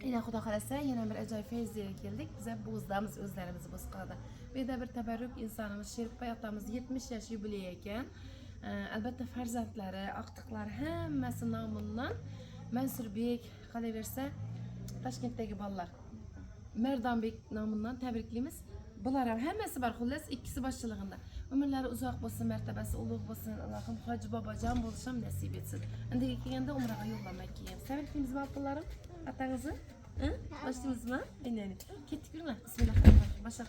Yine Xudo xolasa yana bir ajoyib feyzga keldik. Bize bo'zdamiz o'zlarimiz bo'z qiladi. Bu yerda bir tabarruk insonimiz Sherikboy otamiz 70 yosh yubiley ekan. Albatta farzandlari, aqtiqlari hammasi nomidan Mansurbek qolaversa Toshkentdagi bolalar Mardonbek nomidan tabriklaymiz. Bular ham hammasi bor, xullas ikkisi boshchiligida. Umrlari uzoq bo'lsin, martabasi ulug' bo'lsin. Allohim Hoji bobojon bo'lishim nasib etsin. Undaga kelganda umraga yo'llamak keyin. Tabriklaymiz ma'qullarim. Atangizni? Başlaymizmi? Aynen. Ketdik mi? Bismillahirrahmanirrahim. Başla.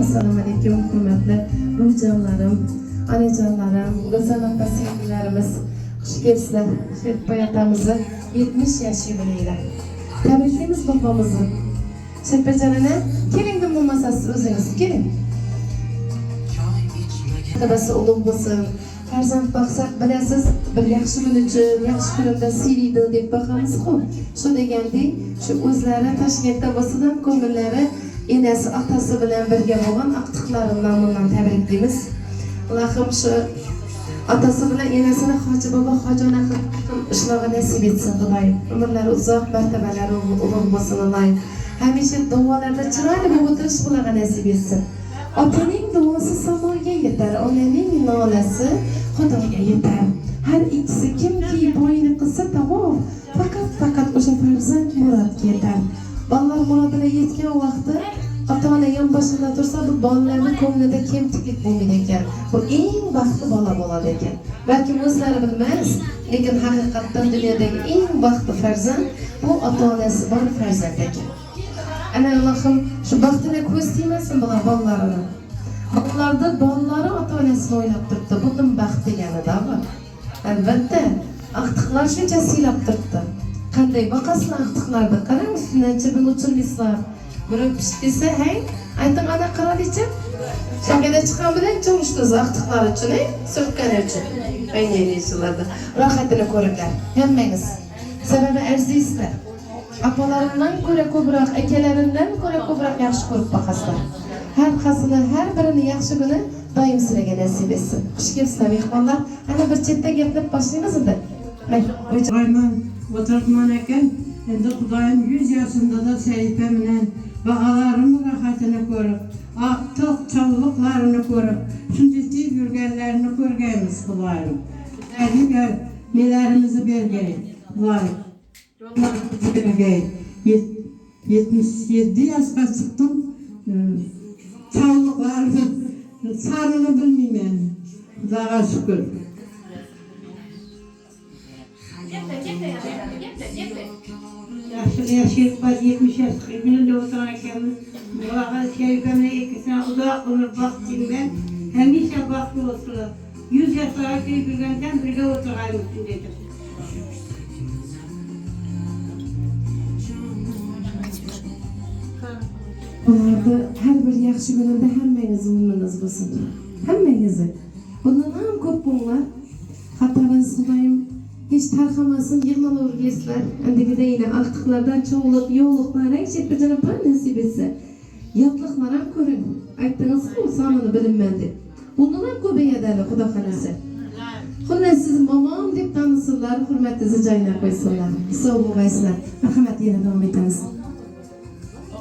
Assalomu alaykum hurmatli ruhjonlarim, onajonlarim, go'zal opa-singillarimiz. Xush kelibsizlar. Sherikboy otamizni 70 yosh yubileyda. Tabriklaymiz bobomizni. Sherikboyjonini keling deb bo'lmasa siz o'zingiz keling. Tabasi ulug' bo'lsin. Farzand baqsak bilasiz, bir yaxshi kun uchun, yaxshi kunimda siyliydi deb baqamiz-ku. Shu degandek, shu o'zlari Toshkentda bo'lsa-ham ko'ngillari enasi otasi bilan birga bo'lgan aqtiqlarimdan bundan tabriklaymiz. Allohim shu otasi bilan enasini Hoji bobo hojona qilib ishlog'i nasib etsin Xudoyim. Umrlari uzoq, martabalari ulug' bo'lsin Allohim. Hamisha duolarda chiroyli bo'lib o'tirish bularga nasib etsin. Otaning duosi samoga yetar, onaning nolasi Xudoga yetar. Har ikkisi kimki bo'yini qilsa tavof, faqat o'sha farzand murodga yetar. Bolalar murodiga yetgan vaqtda ota-ona yonboshida tursa, bu bolalarning ko'nglida kemtiklik bo'lmaydi ekan. Bu eng baxtli bola bo'ladi ekan. Balki o'zlari bilmas, lekin haqiqatdan dunyodagi eng baxtli farzand bu ota-onasi bor farzand ekan. Ana Allohim shu baxtini ko'z tegmasin bular bolalarini. Bolalarda bolalari ota-onasini o'ylab turibdi. Bundan baxt degani-da bu. Albatta, aqtiqlar shuncha siylab turibdi. Qanday boqasizlar aqtiqlarni? Qarang, ustidan chibin uchirmaysizlar. Biri pishib desa, "Hey, ayting ana qirolicha." Shakada chiqqan bilan cho'mishdingiz aqtiqlar uchun, surtgani uchun. Aynan rohatini ko'ringlar, hammangiz. Sababi arziysizlar. Apalarimdan ko'ra ko'proq, akalarimdan ko'ra ko'proq yaxshi ko'rib boqasizlar. Har qasini, har birini yaxshi kuni doim sizlarga nasib etsin. Xush kelibsizlar mehmonlar. Ana bir chetda gaplab boshlaymiz endi. Ayman o'tirman ekan, endi Xudoyim 100 yoshimda da Sharifa bilan bag'alarim rohatini ko'rib, aqtiq chog'liqlarini ko'rib, shunchalik yurganlarini ko'rganmiz Xudoyim. Bizlarga nelarimizni bergay, Xudoyim. Yo'llarimizni bergay. 77 yoshga chiqdim. Chog'liqlarini sanini bilmayman. Xudoga shukr. Yaşlıya Sherikboy 70 yaşlı gününde oturan ekemiz. Bulağa Sherikboy'un ikisine uzak ömür baktım ben. Hemşe baktı olsunlar. 100 yaşlara girgenden birge oturayım üstündedir. Bunlarda her bir yaxshi gününde hammangiz umriniz bo'lsin. Hammangizni. Bundan ham ko'p bunlar. Xatarsiz Xudoyim hiç tarxamasin, yig'lanavergaysizlar. Andigida yana aqtiqlardan cho'g'liq, yo'qliqlar Sherikboyjon ham nasib etsa. Yotliqlar ham ko'ring. Aytdingiz-ku, sonini bilinman deb. Bundan ham ko'payadi Xudo xolasa. Xullas siz momom deb tanısınlar, hurmatingizni joyiga qo'ysinlar. Sog' bo'lgaysizlar. Marhamat, yana davom etamiz.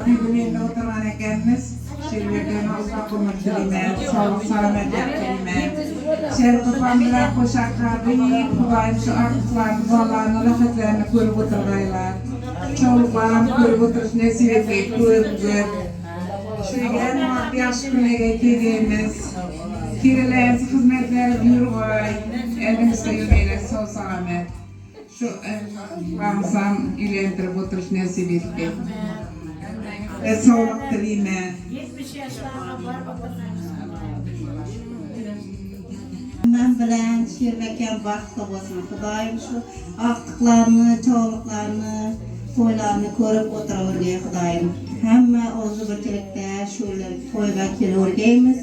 Birbirine oturan ekenimiz, Sherikboy'dan uzak olmak dileğime, sağlık selametlik dileğime. Sherikboy'la koşaklardı, Xudoyim şu aqtiqlarni, bolalarni rohatlarini ko'rib o'tirgaylar. Cho'g'liqlarni ko'rib o'tirish nasib etib, ko'rib. Shugan yaxshi kunlarga kelganmiz. Kelalarimiz xizmatlar yurg'ay, elimizda yurgaylar sog' salomat. Shu baxsam uylantirib o'tirish nasib etdi. Sağlık dileğime. 70 yaşlarına var Men bilan Sherikboy baxtli bo'lsin. Xudoyim shu aqtiqlarni, cho'g'liqlarni, to'ylarni ko'rib o'tiravergay Xudoyim. Hamma o'zi birchilikda shu to'yga kelavergaymiz.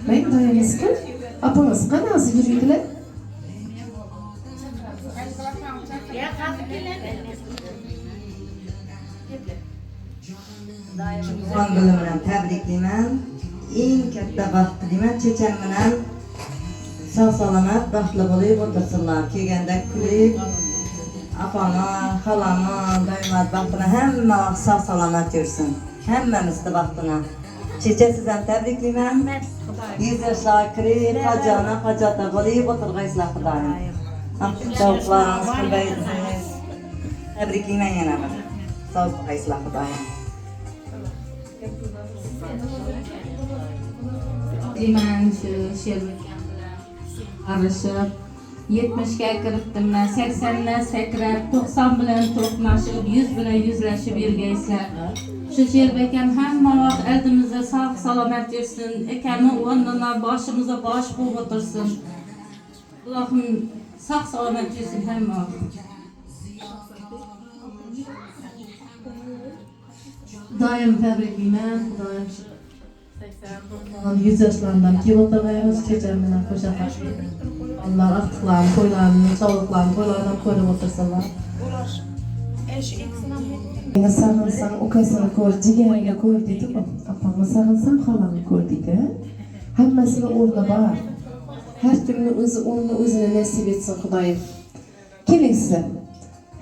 Ben doyamizku Apanız qanaqasi yurgaydilar? Ya kalkıp Son bilim bilan tabriklayman. Eng katta baxt tilayman. Checham bilan sog' salomat, baxtli bo'lib o'tirsinlar. Kelganda kulib, apama, xalama, doimat baxtini hamma vaqt sog' salomat yursin. Hammamizni baxtini. Checha siz ham tabriklayman. 100 yoshlar kirib, qajona, qajota bo'lib o'tirgaysizlar Xudoyim. Tavfiqlaringiz qilbaysiz. Tabriklayman yana bir. Sog' bo'lgaysizlar Xudoyim. Liman şu Sherbekan bilan aralashib 70 ga kiritdimman, 80 dan sakrab, 90 bilan to'qnashib, 100 bilan yuzlashib yurgaysizlar. Shu Sherbekan hamma vaqt oldimizda sog' salomat yursin, akamni o'rnidan boshimizga bosh qo'yib o'tirsin. Allohim sog' salomat yursin hamma vaqt. Doim tabriklayman. Doim 100 yoshlardan kelib o'tirganmiz. Checham bilan qo'sha qashib. Allah aqtiqlarni, to'ylarni, sog'liqlarni, to'ylardan ko'rib o'tirsinlar. Meni sag'insang ukasini ko'r, jigarini ko'r deydi-ku. Opamni sag'insang xolani ko'r deydi. Hammasini o'rni bor. Har kimni o'zi o'rni o'zini nasib etsin Xudoyim. Keling sizlar.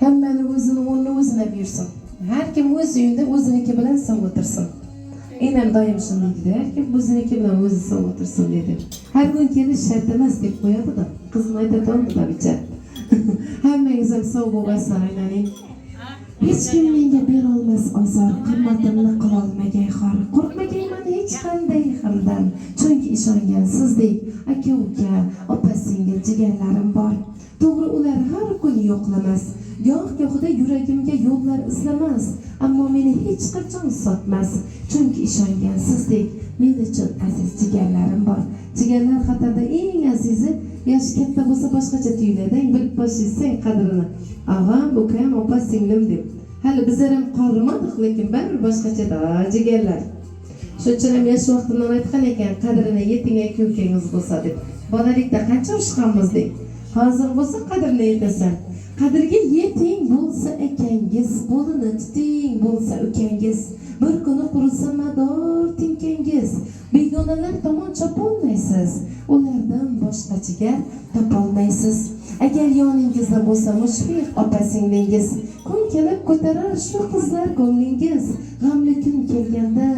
Hammani o'zini o'rni o'zina buyursin. Har kim o'z uyida o'ziniki bilan sog' o'tirsin. Enam doim shunday deydi. Har kim o'ziniki bilan o'zi sog' o'tirsin dedi. Har kun kelish shart emas deb qo'yadi-da. Qizim aytadi-da bicha. Hammangiz ham sog' bo'lgaysizlar, aylaning. Hech kim menga bera olmas ozor, qimmatimni qila olmagay xor. Qo'rqmagayman hech qanday xildan, chunki ishongan sizdek aka-uka, opa-singil jigarlarim bor. To'g'ri, ular har kun yo'qlamas. Goh-gohida yuragimga yo'llar izlamas, ammo meni hech qachon sotmas. Chunki ishongan sizdek men uchun aziz jigarlarim bor. Jigarlar xatarda eng azizi yoshi katta bo'lsa boshqacha tuyuladi, bilib boshlasang qadrini. Og'am, ukam, opa, singlim deb. Hali bizlar ham qolmadik, lekin baribir boshqacha-da jigarlar. Shuning uchun ham yosh vaqtimdan aytgan ekan, qadrini yeting aka-ukangiz bo'lsa deb. Bolalikda qancha urushganmiz deb. Hozir bo'lsa qadrini yetasan. Qadrga yeting bo'lsa akangiz, qo'lini tuting bo'lsa ukangiz. Bir kuni qurilsa mador tinkangiz. Begonalar tomon chopolmaysiz. Ulardan boshqa jigar topolmaysiz. Agar yoningizda bo'lsa mushfiq opa-singlingiz, kun kelib ko'tarar shu qizlar ko'nglingiz. G'amli kun kelganda,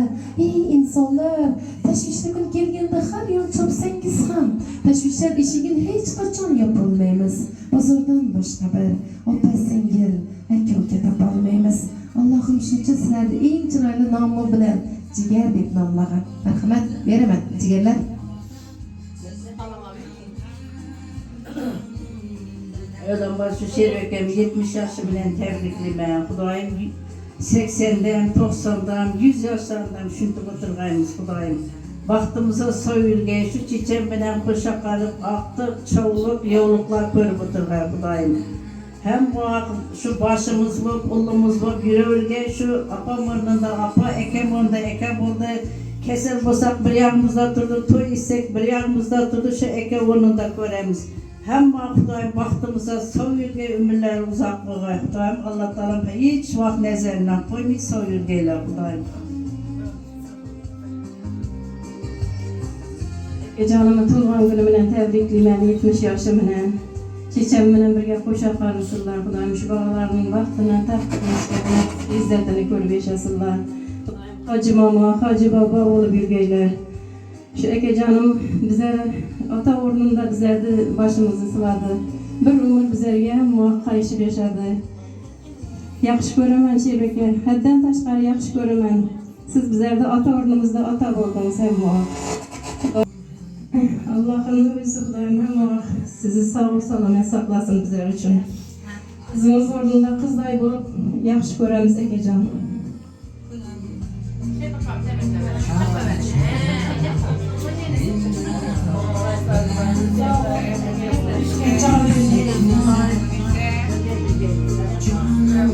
ey insonlar, tashvishli kun kelganda har yon chopsangiz ham tashvishlar eshigini hech qachon yopolmaymiz. Bozordan boshqa bir opa-singil aka-uka topolmaymiz. Allohim shuncha sizlarni eng chiroyli nomi bilan jigar deb nomlagan. Marhamat, beraman jigarlar. Öyle şu Sherbekan 70 yaşı bilen tebriklayman. Xudoyim 80'den, 90'dan, 100 yaşlardan şuntup oturgaymiz Xudoyim. Baxtımıza soyulgay, şu çiçem bilen koşa qalıp, aqtıq, çoğulup, yoğuluklar körüp oturgay Xudoyim. Hem bu şu başımız bop, ulumuz bop, yürüvülgay, şu apam ornunda apa, ekem ornunda ekem orada, kesel bolsak bir yağımızda turdu, toy istek bir yağımızda turdu, şu eke ornunda göremiz. Hem Xudoyim baxtımıza soyulgay, ömürler uzak boğay Xudoyim. Allah Teala hiç vaqt nezerinden koymayı soyulgaylar Xudoyim. Canımı tug'an kuni bilan tabriklayman, 70 yoshim bilan. Checham bilan birga qo'sha qarasizlar. Xudoyim shu bolalarning vaqtini taqdirlashga, izzatini ko'rib yashasizlar. Hoji momo, hoji bobo bo'lib yurgaylar. Shu akajonim bizlar ota o'rnida bizlarni boshimizni siladi. Bir umr bizlarga muvaffaqiyat yashadi. Yaxshi ko'raman Sherbekan, haddan tashqari yaxshi ko'raman. Siz bizlarga ota o'rnimizda ota bo'ldingiz hamma. Allohning o'zi Xudoyim hamma sizni sog' salomat saqlasin bizlar uchun. Qizingiz o'rnida qizday bo'lib yaxshi ko'ramiz akajon.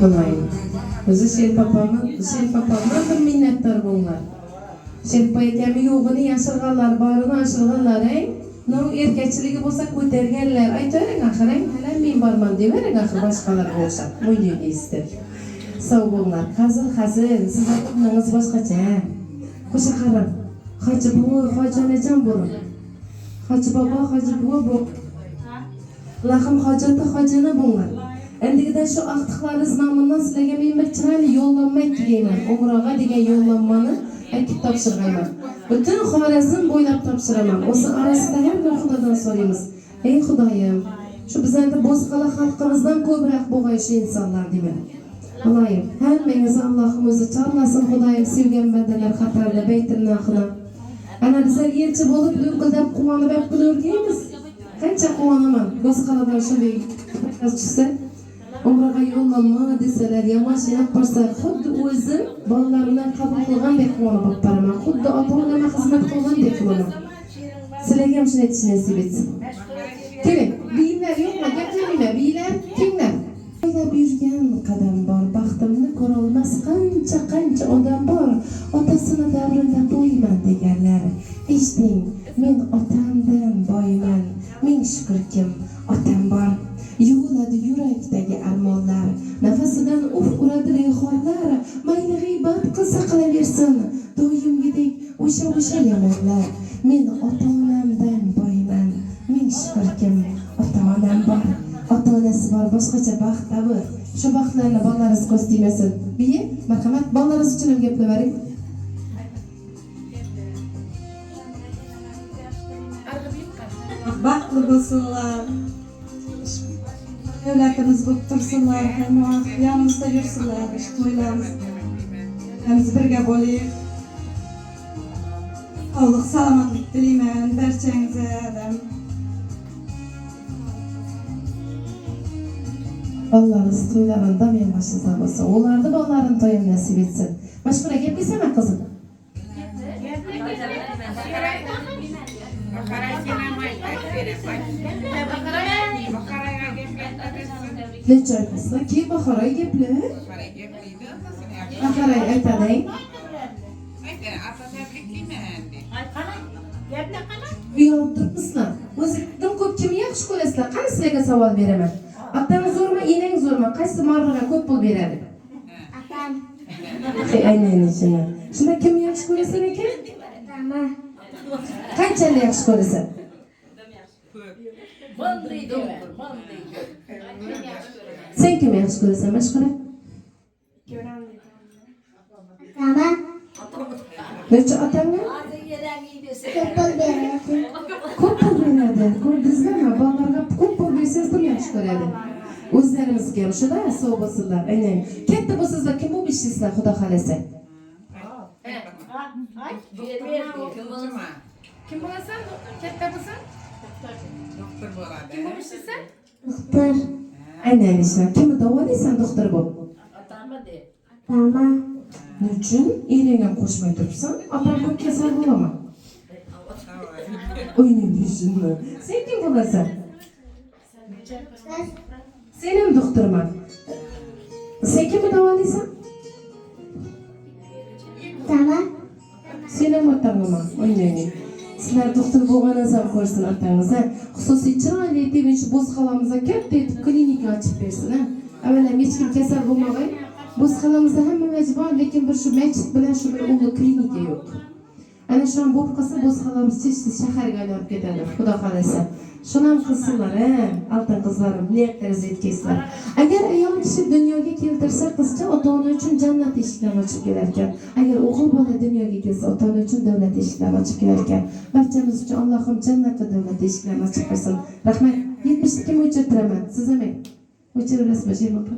Xudoyim. O'zi Sherpapamdan bir minnatdor bo'linglar. Sherpa akam yo'g'ini yashirganlar, borini ashirganlar, No erkakchiligi bo'lsa ko'targanlar. Aytavering axirang, hali men borman devering axir boshqalarga o'xshab. O'ynaysizda. Sog' bo'linglar. Hazil, sizning kunlaringiz boshqacha. Qo'sha qarab. Hoji buvi, hojonajon bo'lin. Hoji bobo, hoji buvi bu. Lahim hojatda hojana bo'lgan. Endigidan shu aqtiqlarimiz nomidan sizlarga men bir chiroyli yo'llanma deyman. Umroga degan yo'llanmani aytib topshirganman. Butun Xorazm bo'ylab topshiraman. O'zi orasida ham Xudodan so'raymiz. Ey Xudoyim, shu bizlarda boshqa xalqimizdan ko'proq bo'lgan shu insonlar deyman. Allohim, hammangizni Allohim o'zi chorlasin. Xudoyim sevgan bandalar qatorida baytimdan qilib. Ana bizlar elchi bo'lib, lo'qildab quvonib kulurgaymiz. Qancha quvonaman. Boshqalardan shunday chiqsa, umraga yo'llanma desalar, mashina borsa, xuddi o'zim bolalarimdan qabul qilgandek quvonib boraman. Xuddi ota-onamga xizmat qilgandek qilaman. Sizlarga ham shuni aytishni nasib etsin. Keling, biylar yo'qmi? Gapirmayman, biylar kimlar? O'ylab yurgan qadam bor, baxtimni ko'ra olmas qancha odam bor. Otasini davrinda bo'yman deganlar. Eshiting, men otamdan boyman. Ming shukrkim, otam bor. Yuviladi yurakdagi armonlar, nafasidan uradi rayhonlar. Mayli g'iybat qilsa qilaversin, doimgidek o'sha yomonlar. Men ota-onamdan boyman. Ming shukrkim, ota-onam bor. Ota-onasi bor, boshqacha baxt tabir. Shu baxtlarni bolalaringiz ko'z tegmasin. Biye, marhamat, bolalaringiz uchun ham gaplavering. Baxtli bo'lsinlar. Davlatimiz bo'lib tursinlar, hamma yonimizda yursinlar, to'ylarimiz. Hamiz birga bo'laylik. Sog'lik, salomatlik tilayman barchangizga. Bolalaringiz to'ylarida men boshingizda bo'lsin. Ularni bolalarini to'yim nasib etsin. Mashhur aka desam qizim. Necha aytasizlar? Kim Bahoray gaplar? Bahoray aytading. Uyaltiribsizlar. O'zingizdan ko'p kimni yaxshi ko'rasizlar? Qani sizlarga savol beraman. Otam zo'rmi, enang zo'rmi? Qaysi marraga ko'p pul beradi? Atam. Aynan shuni. Shunda kimni yaxshi ko'rasan ekan? Atamni. Qanchalik yaxshi ko'rasan? Sen kimni yaxshi ko'rasan, Mashhura? Atamni. Necha otangni? Ko'p pul beradi. Ko'p pul beradi. Ko'rdingizlarmi? Bolalarga ko'p pul bersangiz pul yaxshi ko'radi. O'zlarimizga ham shuda sog' bo'lsinlar. Aynan. Katta bo'lsangizlar kim bo'lib ishlaysizlar, Xudo xolasa? Kim bo'lasan? Katta bo'lsan? Doktor bo'ladi. Kim bo'lib ishlaysan? Doktor. Aynan ishlar. Kimni davolaysan doktor bo'lib? Atamni. Nechun ering ham qo'shmay turibsan? Otam ko'p kasal bo'laman. O'yning ishini. Sen kim bo'lasan? Sen ham doktorman. Sen kimni davolaysan? Atamni. Sen ham otangman. O'yning. Sizlar doktor bo'lganingiz ham ko'rsin otangiz. Xususiy chiroyli deb shu bo'zxalamizga katta etib klinika ochib bersin. Avvalo hech kim kasal bo'lmag'ay. Bo'zxalamizda hamma majbur bor, lekin bir shu masjid bilan shu bir o'g'li klinika yo'q. Ana shu ham bo'lib qolsa bo'zxalamiz tez shaharga aylanib ketadi, Xudo xolasa. Shuni ham qilsinlar, oltin qizlarim, niyatlaringizni yetkazinglar. Agar ayol kishi dunyoga keltirsa, qizcha ota-ona uchun jannat eshiklarini ochib kelar ekan. Agar o'g'il bola dunyoga kelsa, ota-ona uchun davlat eshiklarini ochib kelar ekan. Barchamiz uchun Allohim jannat va davlat eshiklarini ochib bersin. Rahmat. 70 kim o'chirtiraman. Siz ham o'chiraverasizmi, Sherma opa?